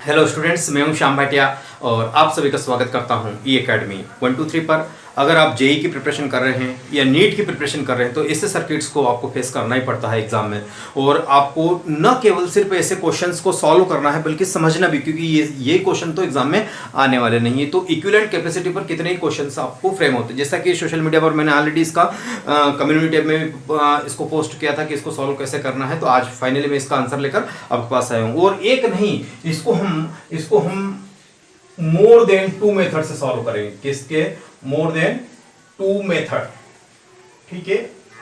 Hello students, मैं हूं श्याम भाटिया और आप सभी का स्वागत करता हूं ई एकेडमी 123 पर। अगर आप जेई की प्रिपरेशन कर रहे हैं या नीट की प्रिपरेशन कर रहे हैं तो ऐसे सर्किट्स को आपको फेस करना ही पड़ता है एग्जाम में। और आपको न केवल सिर्फ ऐसे क्वेश्चंस को सॉल्व करना है बल्कि समझना भी, क्योंकि ये क्वेश्चन तो एग्जाम में आने वाले नहीं है। तो इक्विवेलेंट कैपेसिटी पर कितने ही क्वेश्चन आपको फ्रेम होते हैं, जैसा कि सोशल मीडिया पर मैंने ऑलरेडी इसका कम्युनिटी में इसको पोस्ट किया था कि इसको सॉल्व कैसे करना है। तो आज फाइनली मैं इसका आंसर लेकर आपके पास आया हूँ। और एक नहीं, इसको हम मोर देन 2 मेथड से सॉल्व करेंगे। किसके? More than 2 method. ठीक है,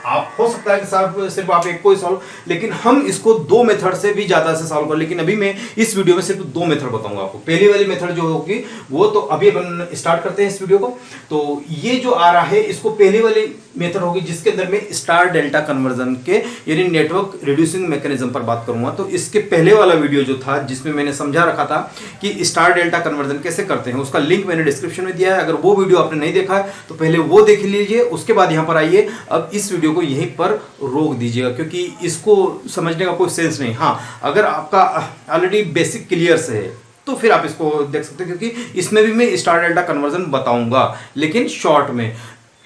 आप हो सकता है कि सिर्फ आप एक को ही सॉल्व, लेकिन हम इसको 2 मेथड से भी ज्यादा से सॉल्व कर। लेकिन अभी मैं इस वीडियो में सिर्फ 2 मेथड बताऊंगा आपको। पहली वाली मेथड जो होगी वो तो अभी अपन स्टार्ट करते हैं इस वीडियो को। तो ये जो आ रहा है इसको पहली वाली मेथड होगी जिसके अंदर मैं स्टार डेल्टा कन्वर्जन के यानी नेटवर्क रिड्यूसिंग मैकेनिज्म पर बात करूंगा। तो इसके पहले वाला वीडियो जो था जिसमें मैंने समझा रखा था कि स्टार डेल्टा कन्वर्जन कैसे करते हैं, उसका लिंक मैंने डिस्क्रिप्शन में दिया है। अगर वो वीडियो आपने नहीं देखा है तो पहले वो देख लीजिए, उसके बाद यहां पर आइए। अब इस वीडियो को यहीं पर रोक दीजिएगा क्योंकि इसको समझने का कोई सेंस नहीं। हाँ, अगर आपका ऑलरेडी बेसिक क्लियर से है तो फिर आप इसको देख सकते हैं, क्योंकि इसमें भी मैं स्टार डेल्टा कन्वर्जन बताऊंगा लेकिन शॉर्ट में।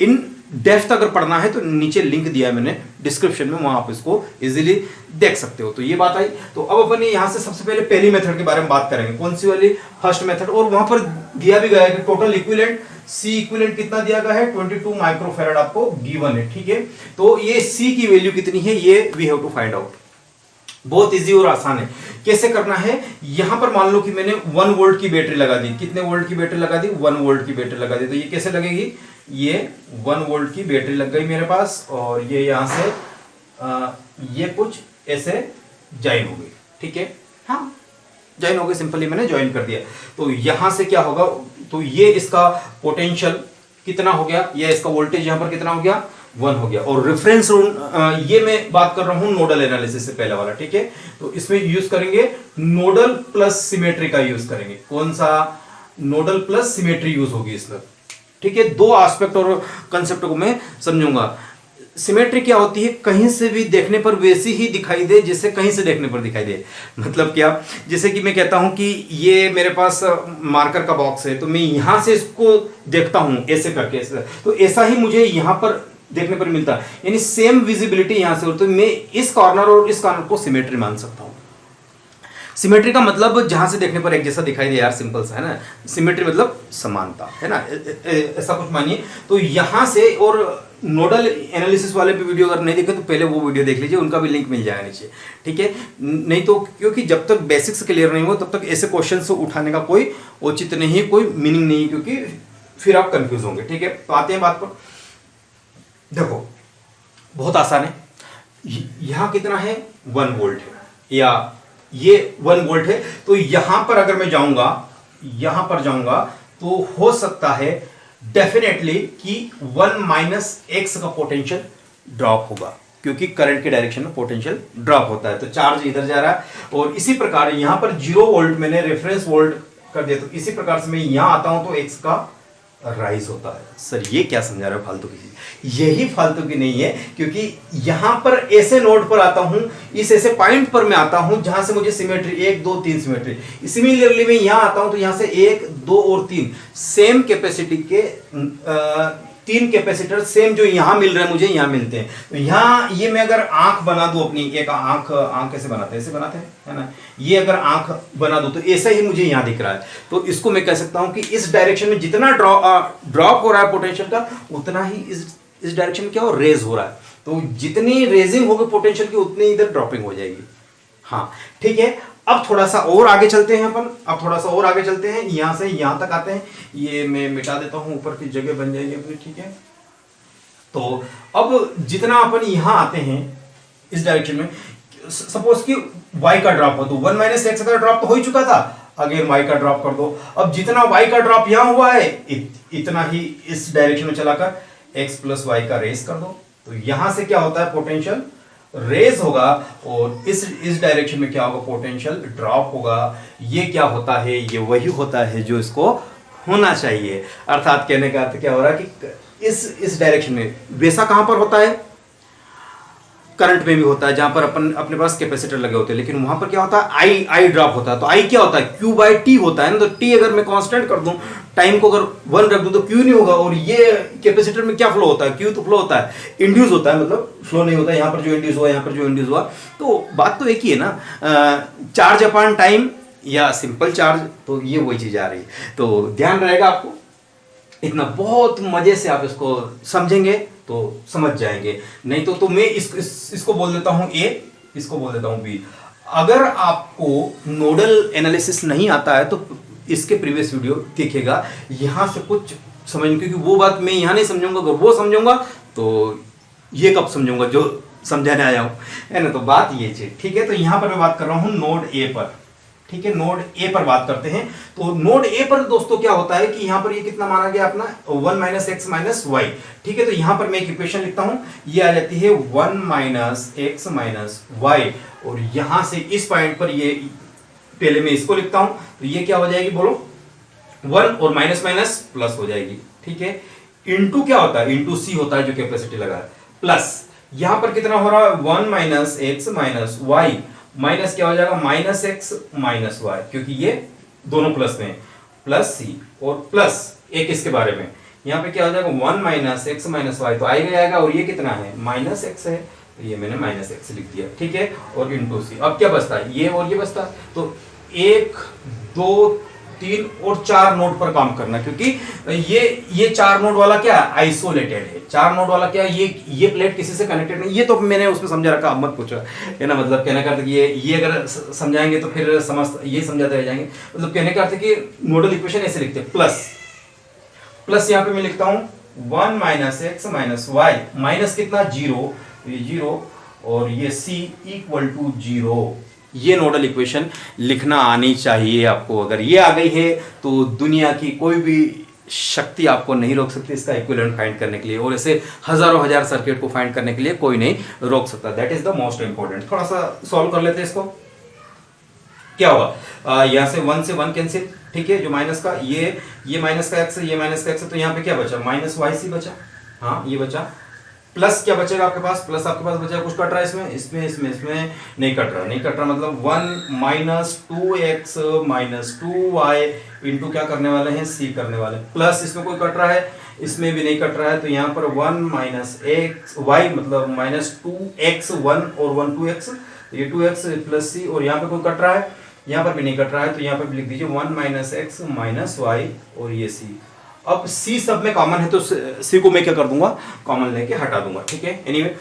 इन डेप्थ अगर पढ़ना है तो नीचे लिंक दिया है मैंने डिस्क्रिप्शन में, वहां आप इसको इजीली देख सकते हो। तो ये बात आई। तो अब अपन यहां से सबसे पहले पहली मेथड के बारे में बात करेंगे। कौन सी वाली? First method. और वहां पर दिया भी गया है कि टोटल इक्विवेलेंट सी इक्विवेलेंट कितना दिया गया है? 22 माइक्रोफैराड आपको गिवन है। ठीक है, तो ये सी की वैल्यू कितनी है ये we have to find out. बहुत इजी और आसान है। कैसे करना है? यहां पर मान लो कि मैंने 1 वोल्ट की बैटरी लगा दी। कितने वोल्ट की बैटरी लगा दी? 1 वोल्ट की बैटरी लगा दी। तो ये कैसे लगेगी? ये 1 वोल्ट की बैटरी लग गई मेरे पास और ये यहां से ये कुछ ऐसे ज्वाइन हो गई। ठीक है, हाँ ज्वाइन हो गई, सिंपली मैंने ज्वाइन कर दिया। तो यहां से क्या होगा? तो ये इसका पोटेंशियल कितना हो गया, या इसका वोल्टेज यहां पर कितना हो गया? 1 हो गया। और रेफरेंस ये मैं बात कर रहा हूं नोडल एनालिसिस से पहले वाला। ठीक है, तो इसमें यूज करेंगे नोडल प्लस सिमेट्री का यूज करेंगे। कौन सा? नोडल प्लस सिमेट्री यूज होगी इसमें। ठीक है, 2 एस्पेक्ट और कंसेप्ट को मैं समझूंगा। सिमेट्री क्या होती है? कहीं से भी देखने पर वैसी ही दिखाई दे जैसे कहीं से देखने पर दिखाई दे। मतलब क्या? जैसे कि मैं कहता हूं कि ये मेरे पास मार्कर का बॉक्स है, तो मैं यहां से इसको देखता हूं ऐसे करके, ऐसे, तो ऐसा ही मुझे यहां पर देखने पर मिलता है। यानी सेम विजिबिलिटी यहां से, तो मैं इस कॉर्नर और इस कॉर्नर को सिमेट्री मान सकता हूं। सिमेट्री का मतलब जहां से देखने पर एक जैसा दिखाई दे यार, सिंपल सा है ना। सिमेट्री मतलब समानता है ना, ऐसा कुछ मानिए। तो यहां से, और नोडल एनालिसिस वाले भी वीडियो अगर नहीं देखे तो पहले वो वीडियो देख लीजिए, उनका भी लिंक मिल जाएगा नीचे। ठीक है, नहीं तो क्योंकि जब तक बेसिक्स क्लियर नहीं हो तब तक ऐसे क्वेश्चन से उठाने का कोई औचित्य नहीं है, कोई मीनिंग नहीं है, क्योंकि फिर आप कंफ्यूज होंगे। ठीक है, तो आते हैं बात पर। देखो बहुत आसान है। यहां कितना है? 1 वोल्ट है, या ये 1 वोल्ट है। तो यहां पर अगर मैं जाऊंगा, यहां पर जाऊंगा तो हो सकता है डेफिनेटली कि 1 माइनस एक्स का पोटेंशियल ड्रॉप होगा, क्योंकि करंट के डायरेक्शन में पोटेंशियल ड्रॉप होता है। तो चार्ज इधर जा रहा है। और इसी प्रकार यहां पर 0 वोल्ट मैंने रेफरेंस वोल्ट कर दिया, तो इसी प्रकार से मैं यहां आता हूं तो एक्स का राइज होता है। सर ये क्या समझा रहे हो फालतू की चीज? यही फालतू की नहीं है, क्योंकि यहां पर ऐसे नोड पर आता हूं, इस ऐसे पॉइंट पर मैं आता हूं जहां से मुझे सिमेट्री 1 2 3 सिमेट्री। सिमिलरली मैं यहां आता हूं तो यहां से 1 2 और 3 सेम कैपेसिटी के 3 कैपेसिटर सेम जो यहां मिल रहे हैं मुझे यहां मिलते हैं। तो यहां ये मैं अगर आंख बना दूं अपनी, एक आंख कैसे बनाते हैं? ऐसे बनाते हैं, है ना। ये अगर आंख बना दूं तो ऐसा ही मुझे यहां दिख रहा है। तो इसको मैं कह सकता हूं कि इस डायरेक्शन में जितना ड्रॉप हो रहा है पोटेंशियल का, उतना ही इस डायरेक्शन में क्या हो? रेज हो रहा है। तो जितनी रेजिंग होगी पोटेंशियल की, उतनी इधर ड्रॉपिंग हो जाएगी। हाँ ठीक है, अब थोड़ा सा और आगे चलते हैं अपन। अब थोड़ा सा और आगे चलते हैं, यहां से यहां तक आते हैं। ये मैं मिटा देता हूं, ऊपर की जगह बन जाएगी अपनी। ठीक है, तो अब जितना अपन यहां आते हैं इस डायरेक्शन में, सपोज कि y का ड्रॉप हो तो 1 माइनस एक्स का ड्रॉप तो हो ही चुका था, अगेन y का ड्रॉप कर दो। अब जितना y का ड्रॉप यहां हुआ है इतना ही इस डायरेक्शन में चलाकर x प्लस वाई का रेस कर दो। तो यहां से क्या होता है? पोटेंशियल रेज होगा, और इस डायरेक्शन में क्या होगा? पोटेंशियल ड्रॉप होगा। ये क्या होता है? ये वही होता है जो इसको होना चाहिए। अर्थात कहने का अर्थ क्या हो रहा है कि इस डायरेक्शन में, वैसा कहां पर होता है? करंट में भी होता है, जहां पर अपने पास कैपेसिटर लगे होते हैं, लेकिन वहां पर क्या होता है, आई ड्रॉप होता है। तो आई क्या होता है, क्यू बाई टी होता है ना। तो टी अगर मैं कांस्टेंट कर दूं, टाइम को अगर 1 रख दूं तो क्यू नहीं होगा। और ये कैपेसिटर में क्या फ्लो होता है, क्यू तो फ्लो होता है, इंड्यूस होता है, मतलब फ्लो नहीं होता है। यहाँ पर जो इंड्यूस हुआ, यहाँ पर जो इंड्यूस हुआ, तो बात तो एक ही है ना, चार्ज अपॉन टाइम या सिंपल चार्ज, तो ये वही चीज आ रही है। तो ध्यान रहेगा आपको इतना, बहुत मजे से आप इसको समझेंगे तो समझ जाएंगे। नहीं तो मैं इसको बोल देता हूं ए, इसको बोल देता हूं बी। अगर आपको नोडल एनालिसिस नहीं आता है तो इसके प्रीवियस वीडियो देखिएगा, यहां से कुछ समझ, क्योंकि वो बात मैं यहां नहीं समझूंगा, अगर वो समझूंगा तो ये कब समझूंगा जो समझाने आया हूं, है ना। तो बात ये चीज ठीक है। तो यहां पर मैं बात कर रहा हूं नोड ए पर, ठीक है, नोड ए पर बात करते हैं। तो नोड ए पर दोस्तों क्या होता है कि यहां पर ये कितना माना गया अपना 1 माइनस एक्स माइनस वाई, ठीक है। तो यहां पर मैं एक इक्वेशन लिखता हूं, ये आ जाती है 1 माइनस एक्स माइनस वाई, और यहां से इस पॉइंट पर ये पहले मैं इसको लिखता हूं, तो ये क्या हो जाएगी बोलो, 1 और माइनस माइनस प्लस हो जाएगी, ठीक है। इंटू क्या होता है, इंटू सी होता है जो कैपेसिटी लगा है, प्लस यहां पर कितना हो रहा है 1 minus x minus y, minus क्या हो जाएगा माइनस एक्स माइनस वाई, क्योंकि ये दोनों प्लस में, प्लस सी और प्लस एक इसके बारे में, यहां पे क्या हो जाएगा 1 माइनस एक्स माइनस वाई, तो आएगा आएगा, और ये कितना है माइनस एक्स है, तो ये मैंने माइनस एक्स लिख दिया, ठीक है, और इंटू सी। अब क्या बचता है, ये और ये बचता है। तो 1 2 3 और 4 नोड पर काम करना, क्योंकि ये 4 नोड वाला क्या है, आइसोलेटेड है। 4 नोड वाला क्या है, ये प्लेट किसी से कनेक्टेड नहीं, ये तो मैंने उसमें समझा रखा, अब मत पूछो, है ना। मतलब कहने का अर्थ ये अगर समझाएंगे तो फिर ये समझाते रह जाएंगे। मतलब कहने का अर्थ कि नोडल इक्वेशन ऐसे लिखते हैं, प्लस यहां पे मैं लिखता हूं 1 minus x minus y, minus कितना 0, ये 0, और ये सी इक्वल टू 0। ये नोडल इक्वेशन लिखना आनी चाहिए आपको। अगर ये आ गई है तो दुनिया की कोई भी शक्ति आपको नहीं रोक सकती इसका इक्विवेलेंट फाइंड करने के लिए, और ऐसे हजारों हजार सर्किट को फाइंड करने के लिए कोई नहीं रोक सकता। That is the most important. थोड़ा सा सॉल्व कर लेते हैं इसको। क्या होगा, यहां से 1 से 1 कैंसिल, ठीक है, जो माइनस का ये माइनस का एक्स, ये माइनस का एक्स, तो यहाँ पे क्या बचा माइनस वाई सी बचा, हाँ ये बचा, प्लस क्या बचेगा आपके पास, प्लस आपके पास बचा, कुछ कट रहा है इसमें नहीं कट रहा, मतलब 1 minus 2x minus 2y into क्या करने वाले हैं, सी करने वाले, प्लस इसमें कोई कट रहा है, इसमें भी नहीं कट रहा है, तो यहाँ पर 1 माइनस एक्स वाई मतलब माइनस 2x 1 और 1 2x, तो ये 2x प्लस सी, और यहाँ पे कोई कट रहा है, यहाँ पर भी नहीं कट रहा है, तो यहाँ पर भी लिख दीजिए 1 माइनस एक्स माइनस वाई और ये सी। अब सी सब में कॉमन है तो सी को मैं क्या कर दूंगा, कॉमन लेके हटा दूंगा, ठीक है। एनीवे,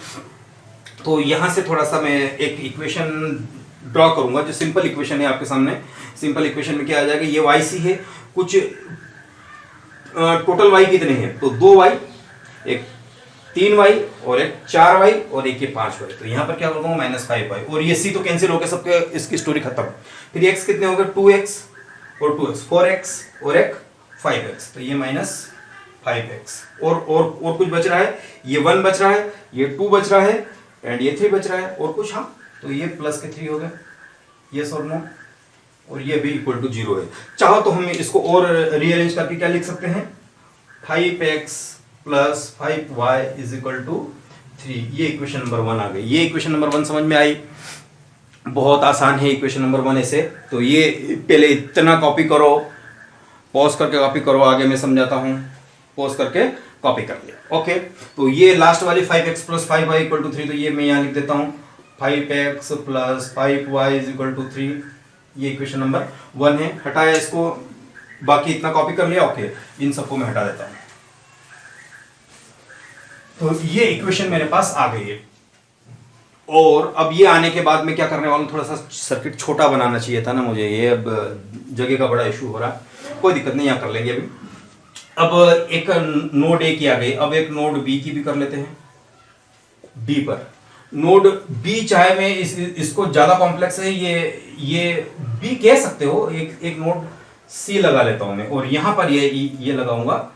तो यहां से थोड़ा सा मैं एक इक्वेशन ड्रॉ करूंगा जो सिंपल इक्वेशन है आपके सामने। सिंपल इक्वेशन में क्या आ जाएगा, ये वाई सी है, कुछ टोटल वाई कितने हैं, तो 2y, एक 3y और एक 4y और एक ये 5y, तो यहां पर क्या कर दूंगा माइनस 5y, और ये सी तो कैंसिल हो गया, सबके इसकी स्टोरी खत्म। फिर x कितने हो गए 2x और 2x, 4x और एक 5x, तो ये माइनस 5x, और कुछ बच रहा है, ये 1 बच रहा है, ये 2 बच रहा है, एंड ये 3 बच रहा है, और कुछ, हाँ, तो ये प्लस के 3 हो गए, यस और नो, और ये भी इक्वल टू 0 है। चाहो तो हम इसको और रीअरेंज करके क्या लिख सकते हैं, 5x plus 5y is equal to 3। ये इक्वेशन नंबर 1 आ गई। ये इक्वेशन नंबर 1 समझ में आई, बहुत आसान है इक्वेशन नंबर 1 ऐसे। तो ये पहले इतना कॉपी करो, पॉज करके कॉपी करो, आगे मैं समझाता हूं, पॉज करके कॉपी कर लिया, ओके। तो ये लास्ट वाली 5x plus 5y equal to 3, तो ये मैं यहाँ लिख देता हूँ 5x plus 5y is equal to 3। ये इक्वेशन नंबर 1 है, हटाया इसको, बाकी इतना कॉपी कर लिया, ओके। इन सबको मैं हटा देता हूँ, तो ये इक्वेशन मेरे पास आ गई है। और अब ये आने के बाद मैं क्या करने वाला हूँ, थोड़ा सा सर्किट छोटा बनाना चाहिए था ना मुझे, ये अब जगह का बड़ा इशू हो रहा है, कोई दिक्कत नहीं, यहाँ कर लेंगे अभी। अब एक नोड ए की आ गई, अब एक नोड बी की भी कर लेते हैं। बी पर नोड बी, चाहे मैं इसको ज्यादा कॉम्प्लेक्स है, ये बी कह सकते हो, एक नोड सी लगा लेता हूं मैं, और यहां पर ये लगाऊंगा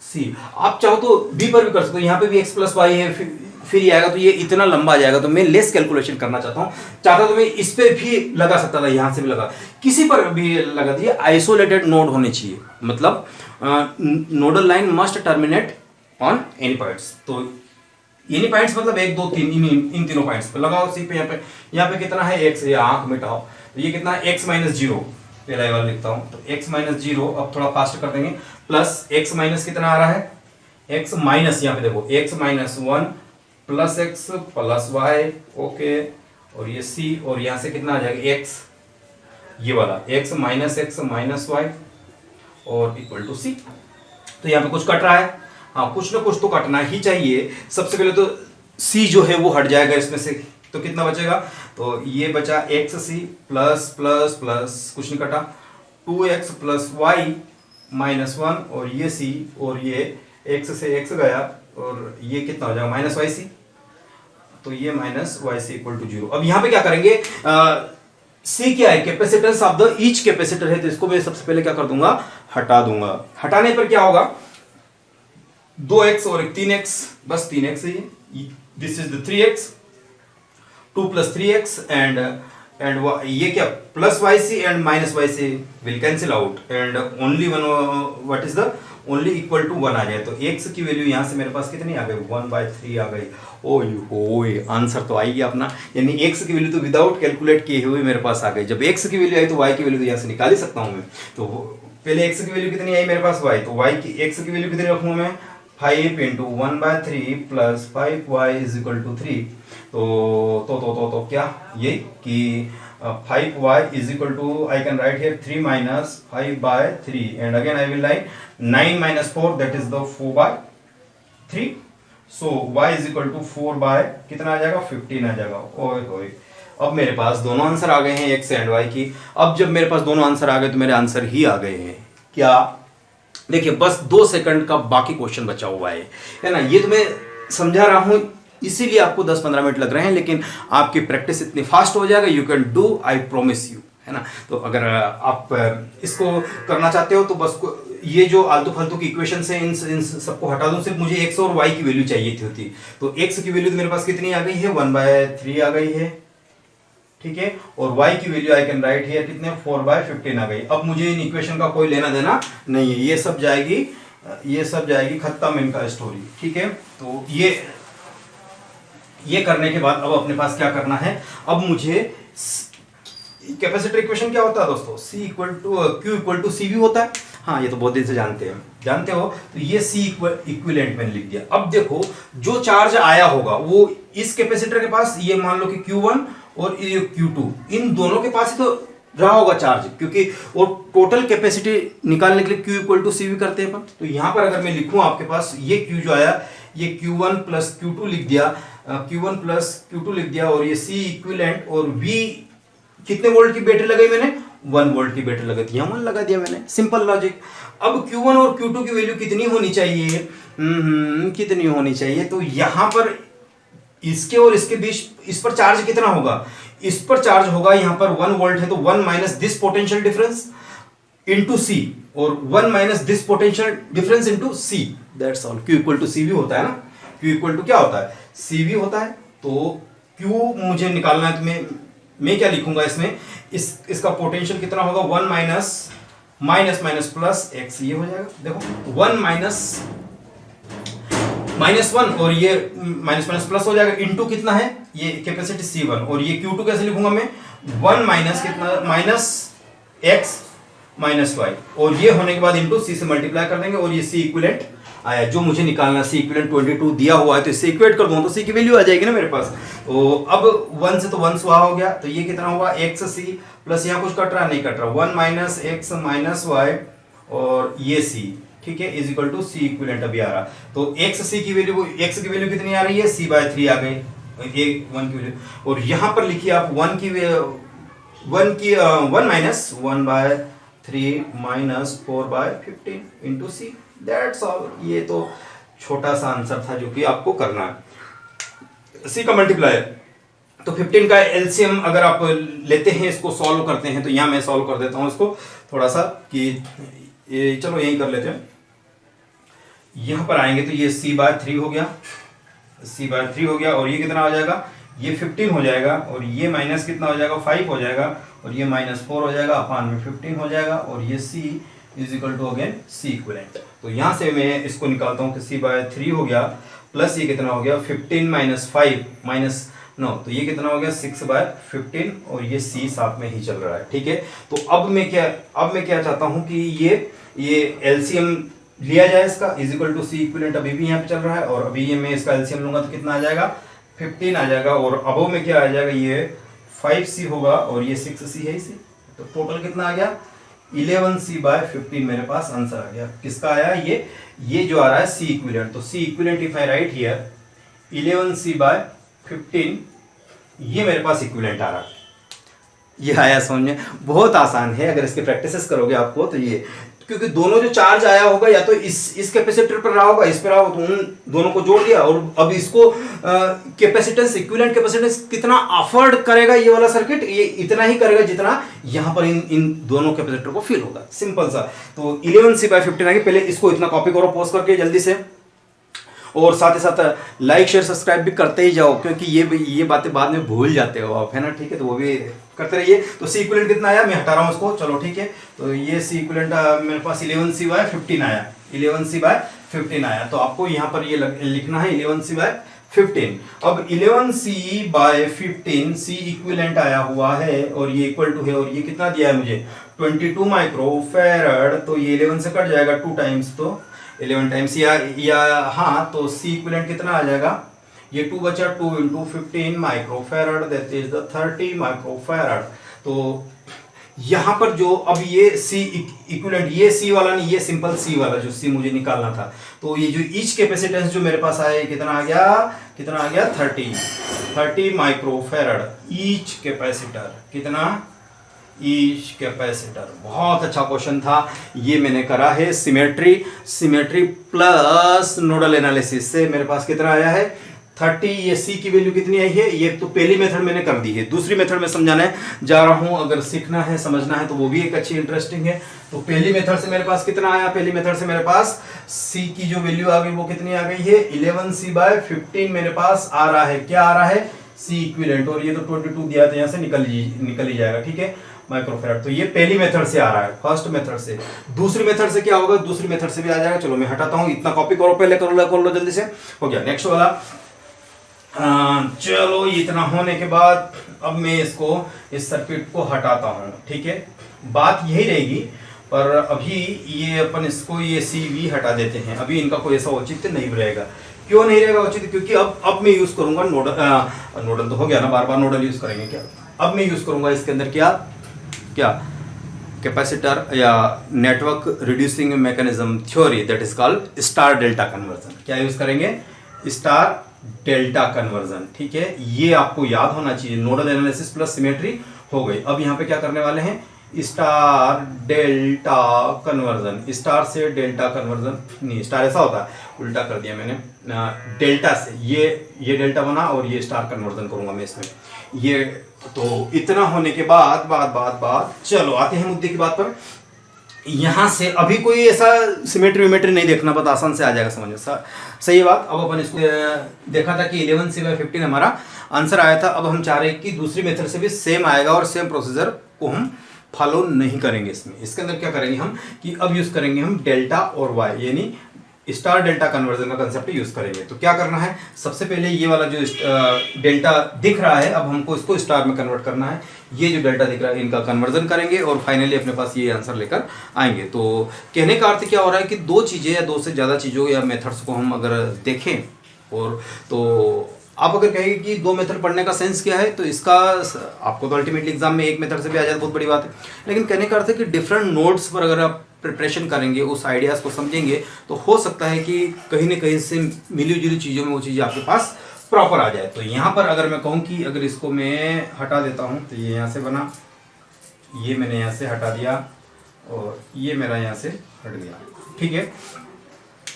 सी। आप चाहो तो बी पर भी कर सकते हो, यहां पे भी x प्लस वाई है, फिर ये आएगा, तो ये इतना लंबा आ जाएगा, तो मैं लेस कैलकुलेशन करना चाहता तो मैं इस पे भी लगा सकता था, यहां से भी लगा, किसी पर भी लगा दिए। आइसोलेटेड नोड होने चाहिए, मतलब nodal line must terminate on any points. तो इन्हीं पॉइंट्स मतलब 1 2 3 इन तीनों पॉइंट्स पे लगाओ सी पे। यहाँ पे कितना है x, ये आंख मिटाओ, तो ये कितना है x माइनस जीरो, पहला ये वाला लिखता हूँ, तो x माइनस जीरो, अब थोड़ा फास्ट कर देंगे, प्लस x माइनस कितना आ रहा है, x माइनस, यहाँ पे देखो x minus 1 plus x plus y, okay, और ये c, और यहाँ से कितना आ जाएगा x, ये वाला x माइनस y और इक्वल टू c। तो यहाँ पे कुछ कट रहा है, हाँ कुछ ना कुछ तो कटना ही चाहिए। सबसे पहले तो c जो है वो हट जाएगा इसमें से, तो कितना बचेगा, तो ये बचा xc प्लस प्लस प्लस कुछ नहीं कटा 2x प्लस y माइनस 1 और ये c, और ये x से x गया और ये कितना हो जाएगा माइनस yc, तो ये माइनस yc इक्वल टू 0। अब यहाँ पे क्या करेंगे, c क्या है, capacitance of the each capacitor है, तो इसको मैं सबसे पहले क्या कर दूंगा, हटा दूंगा। हटाने पर क्या होगा, 2x और 3x, बस 3x है ये, this is the 3x, 2 plus 3x and ये क्या plus yc and minus yc will cancel out and only one, what is the only equal to 1 आ जाए, तो x की वैल्यू यहाँ से मेरे पास कितनी आ गई, 1/3 आ गई। ओए आंसर तो आई गया अपना, यानी x की वैल्यू तो विदाउट कैलकुलेट किए हुए मेरे पास आ गई। जब x की वैल्यू आई तो y की वैल्यू तो यहाँ से निकाल ही सकता हूँ मैं। तो पहले x की वैल्यू कितनी आई मेरे पास y, तो y की x की वैल्यू कितनी रखूँ मैं, 5 into 1/3 plus 5y is equal to 3। तो क्या ये कि 5y is equal to, I can write here 3 minus 5/3 and again I will write 9 minus 4 that is the 4/3। So y is equal to 4 कितना आ जाएगा, 15 आ जाएगा। ओए अब मेरे पास दोनों आंसर आ गए हैं x एंड y की। अब जब मेरे पास दोनों आंसर आ गए तो मेरे आंसर ही आ गए हैं। क्या, देखिए बस 2 सेकंड का बाकी क्वेश्चन बचा हुआ है ना। ये तो मैं समझा रहा हूं इसीलिए आपको 10-15 मिनट लग रहे हैं, लेकिन आपकी प्रैक्टिस इतनी फास्ट हो जाएगा, you can do, I promise you, है ना। तो अगर आप इसको करना चाहते हो तो बस ये जो आलतू फालतू की इक्वेशन है इन सबको हटा दूं, सिर्फ मुझे x और y की वैल्यू चाहिए थी होती। तो x की वैल्यू तो मेरे पास कितनी आ गई है, 1/3 आ गई है, ठीक है, और y की value I can write here कितने, 4/15 आ गई। अब मुझे इन इक्वेशन का कोई लेना देना नहीं है, ये सब जाएगी खत्म इनका स्टोरी, ठीक है। तो ये करने के बाद अब अपने पास क्या करना है, अब मुझे कैपेसिटर इक्वेशन क्या होता है दोस्तों, C equal to Q equal to CV होता है। हाँ ये तो बहुत दिन से जानते हो। तो ये C इक्विवेलेंट मैंने लिख दिया। अब देखो जो चार्ज आया होगा वो इस कैपेसिटर के पास, ये मान लो कि Q1 और ये Q2, इन दोनों के पास ही तो रहा होगा चार्ज, क्योंकि और टोटल कैपेसिटी निकालने के लिए Q इक्वल टू CV करते हैं अपन। तो यहां पर अगर मैं लिखूं आपके पास ये Q जो आया, ये Q1 प्लस Q2 लिख दिया, Q1 प्लस Q2 लिख दिया, और ये C इक्विवेलेंट, और V कितने वोल्ट की बैटरी लगाई मैंने, 1 वोल्ट की बैटरी लगा दी, यहाँ 1 लगा दिया मैंने, सिंपल लॉजिक। अब Q1 और Q2 की वैल्यू कितनी होनी चाहिए, कितनी होनी चाहिए, तो यहां पर इसके और इसके बीच इस पर चार्ज कितना होगा, इस पर चार्ज होगा यहाँ पर 1 वोल्ट है, तो 1 minus this potential difference into C, और 1 minus this potential difference into C, that's all. Q equal to CV होता है ना, Q इक्वल टू क्या होता है, CV होता है। तो Q मुझे निकालना है, तो मैं क्या लिखूंगा इसमें, इसका पोटेंशियल कितना होगा, 1 माइनस प्लस x, ये हो जाएगा। देखो 1 माइनस 1 और ये माइनस प्लस हो जाएगा, इनटू कितना है, ये कैपेसिटी C1, और ये Q2 कैसे लिखूंगा मैं, 1 माइनस कितना, माइनस x माइनस y, और ये होने के बाद इनटू C से मल्टीप्लाई कर देंगे, और ये C इक्विवेलेंट आया जो मुझे निकालना। C इक्विवेलेंट 22 दिया हुआ है, तो इससे इक्वेट कर दूं तो C की वैल्यू आ जाएगी ना मेरे पास। तो अब 1 से तो 1 स्वाहा हो गया, तो ये कितना हुआ, xc प्लस यहाँ कुछ कट रहा नहीं कट रहा, 1 माइनस x माइनस y और ये C, ठीक है, is equal to C equivalent अभी आ रहा। तो x की वैल्यू कितनी आ रही है, C/3 आ गई, 1 की वैल्यू, और यहां पर लिखिए आप 1 minus 1/3 minus 4/15 into C, that's all. ये तो छोटा सा आंसर था जो कि आपको करना है। C का मल्टीप्लाई, तो 15 का एलसीएम अगर आप लेते हैं, इसको सॉल्व करते हैं, तो यहां मैं सॉल्व कर देता हूं इसको थोड़ा सा, कि चलो यही कर लेते हैं। यहां पर आएंगे तो ये C/3 हो गया, C/3 हो गया, और ये कितना हो जाएगा, ये 15 हो जाएगा, और ये माइनस कितना हो जाएगा, 5 हो जाएगा, और ये माइनस 4 हो जाएगा, अपान में 15 हो जाएगा, और ये C is equal to again C equivalent. तो यहां से मैं इसको निकालता हूं कि C/3 हो गया प्लस ये कितना हो गया 15 माइनस 5 माइनस 9, तो ये कितना हो गया 6/15 और ये C साथ में ही चल रहा है। ठीक है, तो अब मैं क्या चाहता हूं कि ये एलसीएम लिया जाए इसका is equal to C equivalent अभी भी यहाँ पे चल रहा है, और अभी ये मैं इसका एलसीएम लूंगा तो कितना आ जाएगा 15 आ जाएगा, और अबव में क्या आ जाएगा ये 5C होगा और ये 6C है इसी, तो टोटल कितना आ गया 11C/15 मेरे पास आंसर आ गया। किसका आया ये जो आ रहा है C इक्विवेलेंट, तो C equivalent if I right here 11C/15 ये मेरे पास इक्विवेलेंट आ रहा है। ये आया समझ में, बहुत आसान है अगर इसके प्रैक्टिसेस करोगे आपको तो ये, क्योंकि दोनों जो चार्ज आया होगा या तो इस कैपेसिटर पर रहा होगा, इस पर रहा होगा, तो उन दोनों को जोड़ दिया, और अब इसको कैपेसिटेंस इक्विवेलेंट कैपेसिटेंस कितना अफोर्ड करेगा ये वाला सर्किट, ये इतना ही करेगा जितना यहां पर इन दोनों कैपेसिटर को फील होगा, सिंपल सा। तो 11C/15 आगे, पहले इसको इतना कॉपी करो पॉज करके जल्दी से, और साथ ही साथ लाइक शेयर सब्सक्राइब भी करते ही जाओ, क्योंकि ये बातें बाद में भूल जाते हो आप, है ना। ठीक है, तो वो भी करते रहिए। तो C इक्विवेलेंट कितना आया, मैं हटा रहा हूं उसको, चलो ठीक है। तो ये C इक्विवेलेंट मेरे पास 11C/15 आया, 11C/15 आया, तो आपको यहाँ पर ये लिखना है 11C/15। अब 11C/15 C इक्विवेलेंट आया हुआ है और ये इक्वल टू है, और ये कितना दिया है मुझे 22 माइक्रोफैरड, तो ये 11 से कट जाएगा 2 टाइम्स, तो 11 टाइम्स या हाँ, तो C इक्विवेलेंट कितना आ जाएगा, ये 2 बचा 2 into 15 microfarad that is the 30 microfarad. तो यहां पर जो अब ये C इक्विवेलेंट, ये C वाला नहीं, ये सिंपल C वाला जो C मुझे निकालना था, तो ये जो ईच कैपेसिटेंस जो मेरे पास आया कितना आ गया 30 माइक्रोफैरड ईच कैपेसिटर, कितना ईच कैपेसिटर। बहुत अच्छा क्वेश्चन था, ये मैंने करा है सिमेट्री प्लस नोडल एनालिसिस से। मेरे पास कितना आया है 30, ये C की वैल्यू कितनी आई है, ये तो पहली मेथड मैंने कर दी है, दूसरी मेथड में समझाने जा रहा हूं, अगर सीखना है समझना है तो वो भी एक अच्छी इंटरेस्टिंग है। तो पहली मेथड से मेरे पास कितना आया, पहली मेथड से मेरे पास C की जो वैल्यू आ गई वो कितनी आ गई है 11C/15 मेरे पास आ रहा है, क्या आ रहा है C इक्विवेलेंट, और ये तो 22 दिया था, यहाँ से निकल ही जाएगा। ठीक है, माइक्रोफैरड। तो ये पहली मेथड से आ रहा है, फर्स्ट मेथड से। दूसरी मेथड से क्या होगा, दूसरी मेथड से भी आ जाएगा, चलो मैं हटाता हूं, इतना कॉपी करो पहले, कर लो जल्दी से, हो गया। नेक्स्ट वाला, चलो इतना होने के बाद अब मैं इस सर्किट को हटाता हूं। ठीक है, बात यही रहेगी, पर अभी ये अपन इसको ये CV हटा देते हैं, अभी इनका कोई ऐसा औचित्य नहीं रहेगा। क्यों नहीं रहेगा औचित्य, क्योंकि अब मैं यूज करूंगा नोडल तो हो गया ना, बार बार नोडल यूज करेंगे क्या, अब मैं यूज करूंगा इसके अंदर क्या कैपेसिटर या network reducing mechanism theory, that is called star delta conversion. क्या यूज करेंगे, स्टार डेल्टा कन्वर्जन। ठीक है, ये आपको याद होना चाहिए, नोडल एनालिसिस प्लस सिमेट्री हो गई। अब यहाँ पे क्या करने वाले हैं, स्टार डेल्टा कन्वर्जन, स्टार से डेल्टा कन्वर्जन नहीं, स्टार ऐसा होता है, उल्टा कर दिया मैंने, डेल्टा से ये डेल्टा बना और ये स्टार कन्वर्जन करूंगा मैं इसमें। ये तो इतना होने के बाद चलो आते हैं मुद्दे की बात पर। यहां से अभी कोई ऐसा सिमेट्री विमेट्री नहीं देखना, बहुत आसान से आ जाएगा समझ में, सही बात। अब अपन इसको देखा था कि 11C/15 हमारा आंसर आया था, अब हम चाह रहे हैं कि दूसरी मेथड से भी सेम आएगा और सेम प्रोसीजर को हम फॉलो नहीं करेंगे इसमें। इसके अंदर क्या करेंगे हम कि अब यूज करेंगे हम डेल्टा और वाई, यानी स्टार डेल्टा कन्वर्जन का कंसेप्ट यूज करेंगे। तो क्या करना है, सबसे पहले ये वाला जो डेल्टा दिख रहा है, अब हमको इसको स्टार में कन्वर्ट करना है। ये जो डेल्टा दिख रहा है इनका कन्वर्जन करेंगे और फाइनली अपने पास ये आंसर लेकर आएंगे। तो कहने का अर्थ क्या हो रहा है कि दो चीजें या दो से ज्यादा चीजों या मेथड्स को हम अगर देखें, और तो आप अगर कहेंगे कि दो मेथड पढ़ने का सेंस क्या है, तो इसका आपको तो अल्टीमेटली एग्जाम में एक मेथड से भी आ जाए, बहुत बड़ी बात है। लेकिन कहने का अर्थ है कि डिफरेंट नोट्स पर अगर आप प्रिपरेशन करेंगे, उस आइडियाज़ को समझेंगे, तो हो सकता है कि कहीं ना कहीं से मिली जुली चीज़ों में वो चीज़ें आपके पास प्रॉपर आ जाए। तो यहाँ पर अगर मैं कहूँ कि अगर इसको मैं हटा देता हूँ, तो ये यहाँ से बना, ये मैंने यहाँ से हटा दिया और ये मेरा यहाँ से हट गया। ठीक है,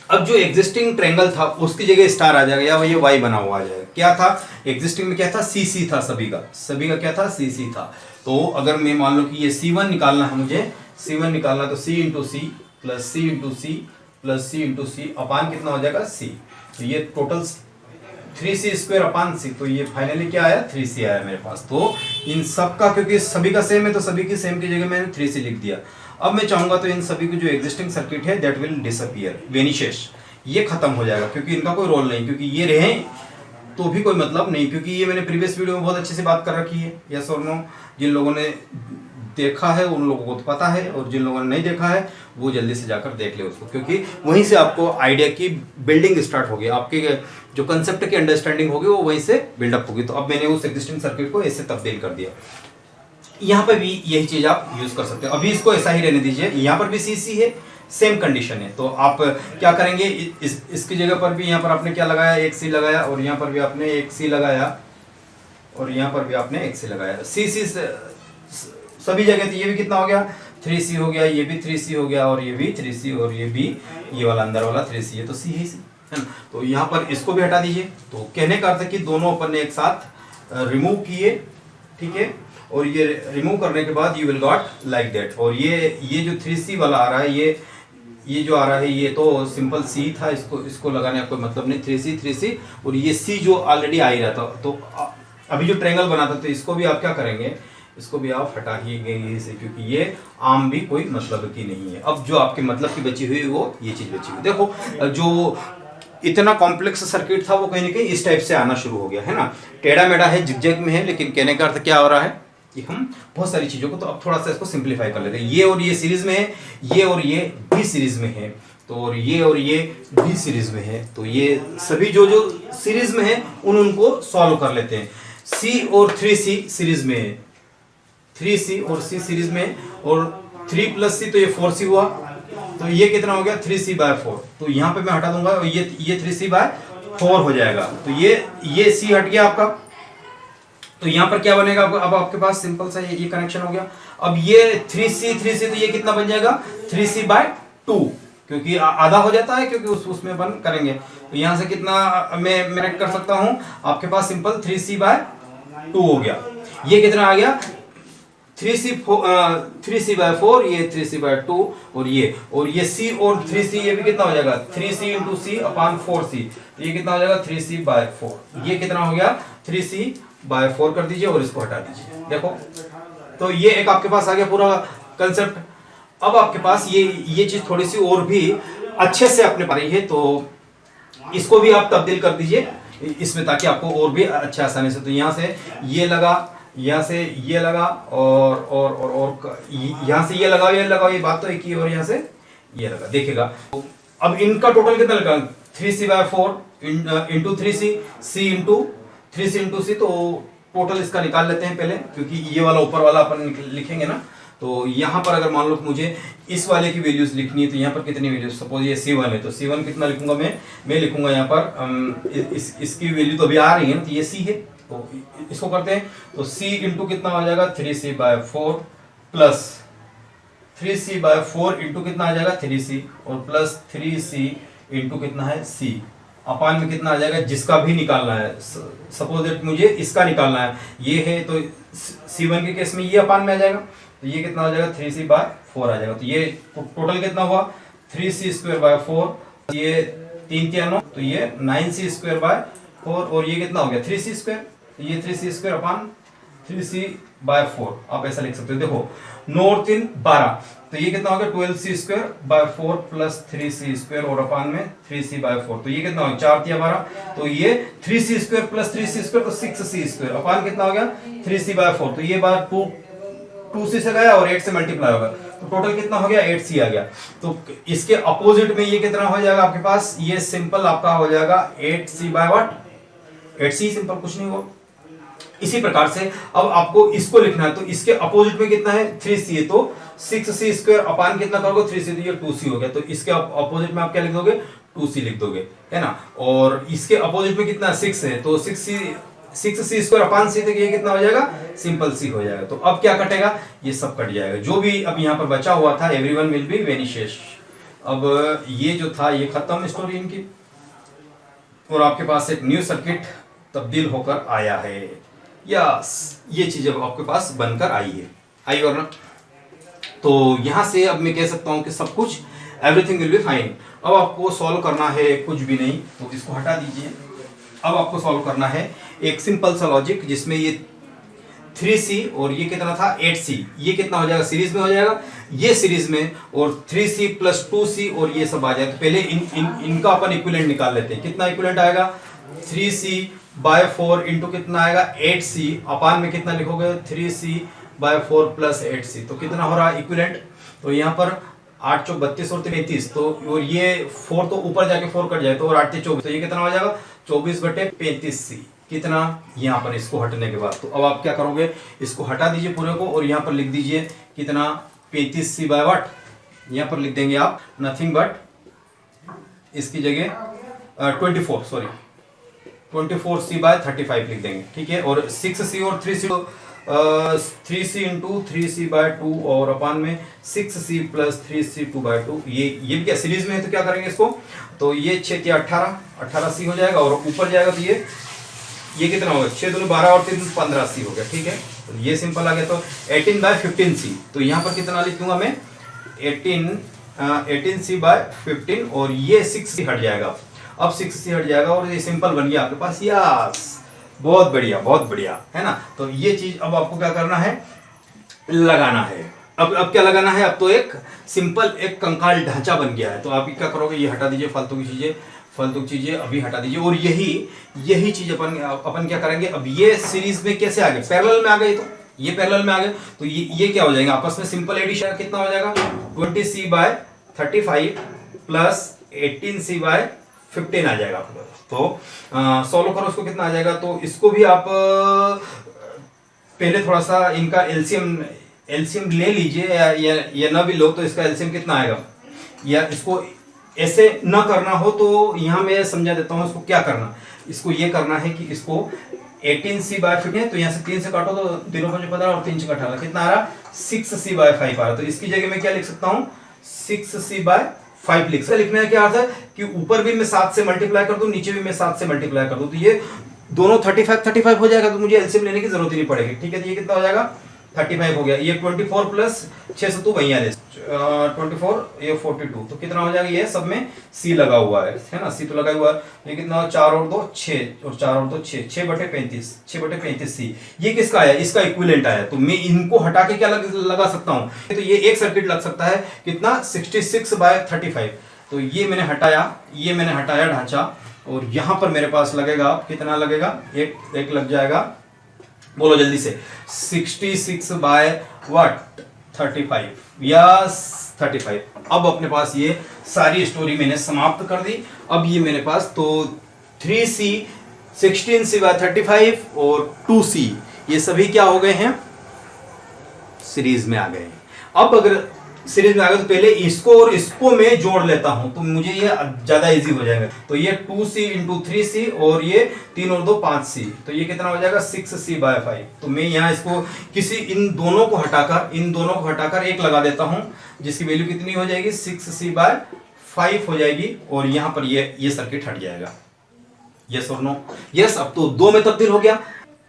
अब जो एग्जिस्टिंग ट्रायंगल था उसकी जगह स्टार आ जाएगा, या ये वाई बना हुआ आ जाएगा। क्या था एग्जिस्टिंग में, क्या था CC था, सभी का क्या था CC था। तो अगर मैं मान लो कि ये C1 निकालना है, मुझे C1 निकालना, तो C into C plus C into C plus C into C अपान कितना हो जाएगा C। तो ये टोटल 3C² अपान C, तो ये फाइनली क्या आया 3C आया मेरे पास। तो इन सब का, क्योंकि सभी का सेम है, तो सभी की सेम की जगह मैंने 3C लिख दिया। अब मैं चाहूंगा तो इन सभी की जो एग्जिस्टिंग सर्किट है दैट विल डिसअपियर, वेनिशेस, ये खत्म हो जाएगा, क्योंकि इनका कोई रोल नहीं, क्योंकि ये रहे तो भी कोई मतलब नहीं, क्योंकि ये मैंने प्रीवियस वीडियो में बहुत अच्छे से बात कर रखी है। यस और नो, जिन लोगों ने देखा है उन लोगों को तो पता है, और जिन लोगों ने नहीं देखा है वो जल्दी से जाकर देख ले उसको, क्योंकि वहीं से आपको आइडिया की बिल्डिंग स्टार्ट होगी, आपके जो कंसेप्ट की अंडरस्टैंडिंग होगी वो वहीं से बिल्डअप होगी। तो अब मैंने उस एग्जिस्टिंग सर्किट को ऐसे तब्दील कर दिया। यहाँ पर भी यही चीज आप यूज कर सकते हो। अभी इसको ऐसा ही रहने दीजिए, यहाँ पर भी सीसी है, सेम कंडीशन है। तो आप क्या करेंगे, इसकी जगह पर भी यहाँ पर आपने क्या लगाया, एक सी लगाया, और यहाँ पर भी आपने एक सी लगाया, और यहाँ पर भी आपने एक सी लगाया। सी सभी जगह थी। ये भी कितना हो गया, 3C हो गया, ये भी 3C हो गया, और ये भी 3C, और ये भी, ये वाला अंदर वाला 3C है, तो सी ही सी है ना। तो यहाँ पर इसको भी हटा दीजिए। तो कहने का अर्थ है कि दोनों अपन ने एक साथ रिमूव किए, ठीक है। और ये रिमूव करने के बाद you will got like that. और ये जो 3C वाला आ रहा है, ये जो आ रहा है, ये तो सिंपल C था, इसको लगाने का कोई मतलब नहीं। 3C, और ये C जो ऑलरेडी आ ही रहा था। तो अभी जो ट्रायंगल बना था, तो इसको भी आप क्या करेंगे, इसको भी आप हटा ही गए से, क्योंकि ये आम भी कोई मतलब की नहीं है। अब जो आपके मतलब की बची हुई वो ये चीज बची हुई। देखो जो इतना कॉम्प्लेक्स सर्किट था वो कहीं ना कहीं इस टाइप से आना शुरू हो गया है ना। टेढ़ा मेढ़ा है, जिगजैग में है, लेकिन कहने का अर्थ क्या हो रहा है कि हम बहुत सारी चीजों को, तो अब थोड़ा सा इसको सिंप्लीफाई कर लेते हैं। ये और ये सीरीज में है, ये और ये भी सीरीज में है, तो और ये भी सीरीज में है। तो ये सभी जो सीरीज में है उनको सॉल्व कर लेते हैं। C और 3C सीरीज में है, 3C और C सीरीज में, और 3 + C तो ये 4C हुआ। तो ये कितना हो गया, 3C/4। तो यहाँ पे मैं हटा दूंगा, ये 3C/4 हो जाएगा। तो ये C हट गया आपका। तो यहाँ पर क्या बनेगा, अब आपके पास सिंपल सा ये कनेक्शन हो गया। अब ये 3C तो ये कितना बन जाएगा, 3C/2, क्योंकि आधा हो जाता है, क्योंकि उसमें अपन करेंगे। तो यहाँ से कितना मैं कनेक्ट कर सकता हूँ, आपके पास सिंपल 3C/2 हो गया। ये कितना आ गया, 3C/4, ये 3C/2, और ये C और 3C, ये भी कितना हो जाएगा, 3C × C/4C। तो ये कितना हो जाएगा, 3C/4। ये कितना हो गया, 3C/4 कर दीजिए, और इसको हटा दीजिए। देखो, तो ये एक आपके पास आ गया पूरा कंसेप्ट। अब आपके पास ये चीज थोड़ी सी और भी अच्छे से अपने पा रही है, तो इसको भी आप तब्दील कर दीजिए इसमें, ताकि आपको और भी अच्छा आसानी से। तो यहाँ से ये लगा, यहाँ से ये लगा, और यहाँ से ये लगाओ, ये बात तो एक ही। और यहाँ से ये लगा, देखिएगा। अब इनका टोटल कितना लगा, 3C/4 into 3C, C into 3C × C। तो टोटल इसका निकाल लेते हैं पहले, क्योंकि ये वाला ऊपर वाला अपन लिखेंगे ना। तो यहाँ पर अगर मान लो कि मुझे इस वाले की वैल्यूज लिखनी है, तो यहाँ पर कितनी वैल्यूज, सपोज ये C1 है, तो C1 कितना लिखूंगा मैं लिखूंगा यहाँ पर इसकी वैल्यू तो अभी आ रही है ना, तो ये C है। तो इसको करते हैं, तो C इंटू कितना हो जाएगा, 3C/4 प्लस 3C/4 इंटू कितना आ जाएगा, 3C, और प्लस 3C इंटू कितना है, C, अपान में कितना आ जाएगा, जिसका भी निकालना है। सपोज दैट मुझे इसका निकालना है, ये है, तो C1 के केस में ये अपान में आ जाएगा। तो ये कितना हो जाएगा, 3C/4 आ जाएगा। तो ये टोटल कितना हुआ, 3C²/4, ये 3 × 9, तो ये 9C²/4, और ये कितना हो गया, 3C²। तो ये 3C² अपान 3C/4 आप ऐसा लिख सकते हो। देखो 9 और 3 12, तो ये कितना हो गया, 12C²/4 प्लस 3C² और अपान में 3C/4। तो ये कितना हो गया, 4 × 12, तो ये 3C² प्लस 3C², तो 6C² अपान कितना हो गया, 3C/4। तो ये बार 2C से गया और 8 से मल्टीप्लाई होगा, तो टोटल कितना हो गया, 8C आ गया। तो इसके अपोजिट में ये कितना हो जाएगा आपके पास, ये सिंपल आपका हो जाएगा 8C/8C, सिंपल, कुछ नहीं हुआ। इसी प्रकार से अब आपको इसको लिखना है, तो इसके अपोजिट में कितना है, 3C है, तो 6C² अपान कितना करोगे, 3C, तो ये 2C हो गया। तो इसके अपोजिट में आप क्या लिख दोगे, 2C लिख दोगे, है ना। और इसके अपोजिट में कितना 6 है, तो 6C² अपान C, ये कितना हो जाएगा, सिंपल C हो जाएगा। तो अब क्या कटेगा, ये सब कट जाएगा। जो भी अब यहाँ पर बचा हुआ था, एवरीवन विल बी वेनिशेस। अब ये जो था ये खत्म स्टोरी इनकी, और आपके पास एक न्यू सर्किट तब्दील होकर आया है। यस, ये चीज अब आपके पास बनकर आई है, आई और ना। तो यहां से अब मैं कह सकता हूं कि सब कुछ, एवरीथिंग विल बी फाइन। अब आपको सॉल्व करना है कुछ भी नहीं, तो इसको हटा दीजिए। अब आपको सॉल्व करना है एक सिंपल सा लॉजिक, जिसमें ये 3C और ये कितना था 8C, ये कितना हो जाएगा सीरीज में हो जाएगा, ये सीरीज में, और 3C प्लस 2C और ये सब आ जाए। तो पहले इनका अपन इक्विवेलेंट निकाल लेते हैं। कितना इक्विवेलेंट आएगा 3C बाय 4 इंटू कितना आएगा 8C, अपान में कितना लिखोगे 3C बाय 4 प्लस 8C, तो कितना हो रहा है इक्विवेलेंट। तो यहाँ पर 8 चौक 32 और 33, तो और ये 4 तो ऊपर जाके 4 कट जाए तो और 8 से 24, तो ये कितना हो जाएगा 24/35C, कितना यहाँ पर इसको हटने के बाद। तो अब आप क्या करोगे, इसको हटा दीजिए पूरे को और यहाँ पर लिख दीजिए कितना 35C बाय वाट, यहाँ पर लिख देंगे आप नथिंग बट इसकी जगह 24C बाय 35 लिख देंगे, ठीक है। और 6C और 3C इंटू 3C बाय 2 और अपान में 6C प्लस 3C 2 बाय 2, ये भी क्या सीरीज में है तो क्या करेंगे इसको, तो ये 6 या 18C हो जाएगा और ऊपर जाएगा तो ये कितना होगा 6 दूनी 12 और 3 15C हो गया, ठीक है। तो ये सिंपल आ गया। तो 18 बाय 15C, तो यहाँ पर कितना लिख दूंगा मैं 18C बाय 15 और ये 6C हट जाएगा। अब 6C हट जाएगा और ये सिंपल बन गया आपके पास, यस बहुत बढ़िया है ना। तो ये चीज अब आपको क्या करना है, लगाना है। अब क्या लगाना है, अब तो एक सिंपल एक कंकाल ढांचा बन गया है। तो आप क्या करोगे, ये हटा दीजिए फालतू की चीजें अभी हटा दीजिए, और यही चीज अपन क्या करेंगे, अब ये सीरीज में कैसे आ गए, पैरेलल में आ गए, तो ये पैरेलल में आ गए तो ये क्या हो जाएगा आपस में सिंपल एडिशन, कितना हो जाएगा 20C bye 35 plus 18C bye 15 आ जाएगा आपको। तो सॉल्व करो उसको, कितना आ जाएगा। तो इसको भी आप पहले थोड़ा सा इनका एलसीएम ले लीजिए, या ना भी लो तो इसका एलसीएम कितना आएगा, या इसको ऐसे ना करना हो तो यहाँ मैं समझा देता हूँ इसको क्या करना। इसको ये करना है कि इसको 18C बाय 15, तो यहाँ से 3 से काटो तो 3 5 15 और 3 6 18, कितना आ रहा 6C बाय 5 आ रहा। तो इसकी जगह मैं क्या लिख सकता हूँ 6C बाय 5 लिख सकता। लिखने का क्या अर्थ है कि ऊपर भी मैं 7 से मल्टीप्लाई कर दूं, नीचे भी मैं 7 से मल्टीप्लाई कर दूं, तो ये दोनों 35 हो जाएगा, तो मुझे एलसीएम लेने की जरूरत ही नहीं पड़ेगी, ठीक है। तो ये कितना हो जाएगा 35 हो गया, ये 24 प्लस 6 से 2 वहीं आ 24, ये 42, तो कितना हो जाएगा, ये सब में C लगा हुआ है ना, C तो लगा हुआ है। ये कितना 4 और 2 6 और 4 और 2 6, 6/35C, ये किसका आया, इसका इक्विवेलेंट आया। तो मैं इनको हटा के क्या लगा सकता हूँ, तो ये एक सर्किट लग सकता है कितना 66 बाय 35। तो ये मैंने हटाया ढांचा, और यहां पर मेरे पास लगेगा कितना लगेगा, एक लग जाएगा, बोलो जल्दी से 66 बाय व्हाट 35, यस 35। अब अपने पास ये सारी स्टोरी मैंने समाप्त कर दी। अब ये मेरे पास तो 3C 16C बाय 35 और 2C ये सभी क्या हो गए हैं, सीरीज में आ गए हैं। अब अगर सीरीज में आ गए तो पहले इसको और इसको मैं जोड़ लेता हूं तो मुझे ये ज्यादा इजी हो जाएगा। तो ये 2C इंटू 3C और ये 3 और 2 5C, तो ये कितना हो जाएगा 6C बाय 5। तो मैं यहाँ इसको इन दोनों को हटाकर एक लगा देता हूं, जिसकी वैल्यू कितनी हो जाएगी 6C बाय 5 हो जाएगी, और यहाँ पर ये सर्किट हट जाएगा। यस और नो, यस। अब तो 2 में तब्दील हो गया,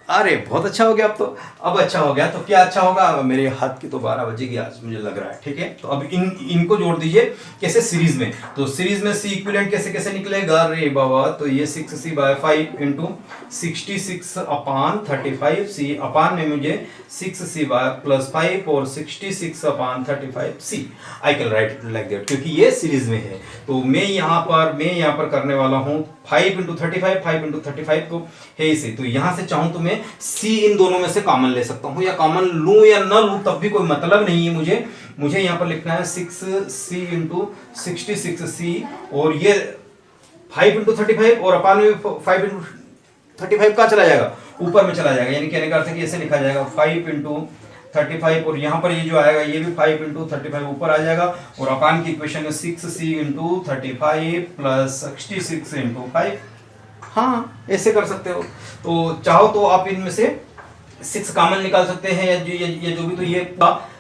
अरे बहुत अच्छा हो गया। अब अच्छा हो गया, तो क्या अच्छा होगा, मेरे हाथ की तो 12 बजेगी आज मुझे लग रहा है, ठीक है। तो अब इनको जोड़ दीजिए कैसे, सीरीज में। तो सीरीज में C इक्विवेलेंट कैसे निकलेगा रे बाबा, तो ये 6C बाय 5 इंटू 66 अपान 35C, अपान में मुझे 6C बाय प्लस 5 और 66 अपान 35C, I can right like that, क्योंकि ये सीरीज में है। तो मैं यहाँ पर करने वाला हूँ 5 इंटू 35 को है इसे, तो यहाँ से चाहूं तो मैं C इन दोनों में से कॉमन ले सकता हूं, या कॉमन लूं या न लूं तब भी कोई मतलब नहीं है। मुझे यहाँ पर लिखना है 6C इंटू 66C, और ये 5 इंटू 35 और अपान में 5 इंटू 35 कहाँ चला जाएगा, ऊपर में चला जाएगा, यानी कहने का अर्थ है कि ऐसे लिखा जाएगा 5 इंटू 35, और यहाँ पर ये जो आएगा ये भी 5 इंटू 35 ऊपर आ जाएगा, और अपान की इक्वेशन है 6C इंटू 35 प्लस 66 इंटू 5। हाँ ऐसे कर सकते हो। तो चाहो तो आप इनमें से 6 कॉमन निकाल सकते हैं, या जो भी, तो ये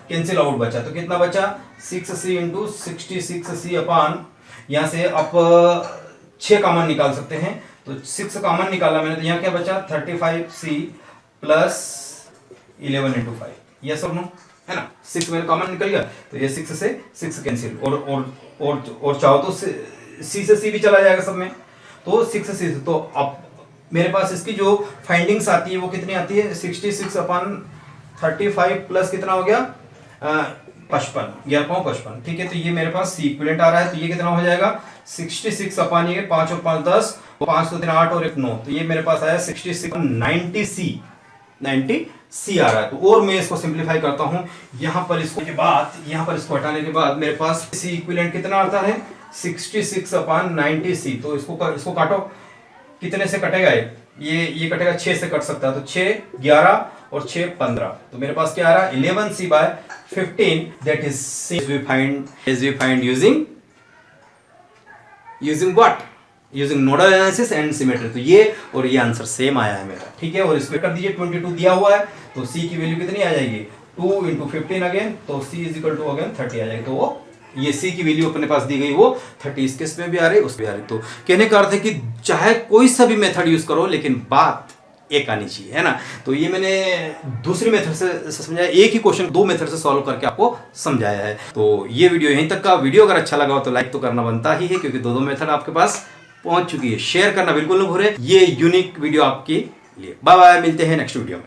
कैंसिल आउट बचा, तो कितना बचा 6C इंटू 66C अपान, यहाँ से आप 6 कॉमन निकाल सकते हैं। तो 6 कॉमन निकाला मैंने, तो यहाँ क्या बचा 35C प्लस 11 इंटू 5, यस और नो, है ना। 6 मेरे कॉमन निकल गया, तो ये 6 से 6 कैंसिल, और चाहो तो C से C भी चला जाएगा सब में, तो 6 से, तो अब मेरे पास इसकी जो फाइंडिंग्स आती है वो कितनी आती है, 66/35 प्लस कितना हो गया 55, 11.55। ठीक है, तो ये मेरे पास सी इक्विवेलेंट आ रहा है। तो ये कितना हो जाएगा 66 ये 5 और 5 10, 5 तो 3 8 और 1 9, तो ये मेरे पास आया 66 90 सी आ रहा है। तो और मैं इसको सिंप्लीफाई करता हूं, यहां पर इसको हटाने के बाद मेरे पास सी इक्विवेलेंट कितना आता है 66/90 सी। तो इसको काटो, कितने से कटेगा ये कटेगा 6 से कट सकता है। तो 6 11 और 6 15, तो मेरे पास क्या आ रहा है 11c/15, that is we find using what, using nodal analysis and symmetry. तो ये और ये आंसर सेम आया है मेरा। ठीक है, और इसमें कर दीजिए 22 दिया हुआ है, तो c की वैल्यू कितनी आ जाएगी 2 × 15 अगेन, तो c = अगेन 30 आ जाएगी। तो वो ये c की वैल्यू अपने पास दी गई वो 30 इसके इसमें भी आ रही, उसमें भी आ रही। तो कहने का अर्थ है कि चाहे कोई सा भी मेथड यूज करो लेकिन बात एक आनी चाहिए, है ना। तो ये मैंने दूसरी मेथड से समझाया, एक ही क्वेश्चन 2 मेथड से सॉल्व करके आपको समझाया है। तो ये वीडियो यहीं तक का। वीडियो अगर अच्छा लगा हो तो लाइक तो करना बनता ही है, क्योंकि 2 मेथड आपके पास पहुंच चुकी है। शेयर करना बिल्कुल न भूलें, ये यूनिक वीडियो आपके लिए। बाय बाय, मिलते हैं नेक्स्ट वीडियो में।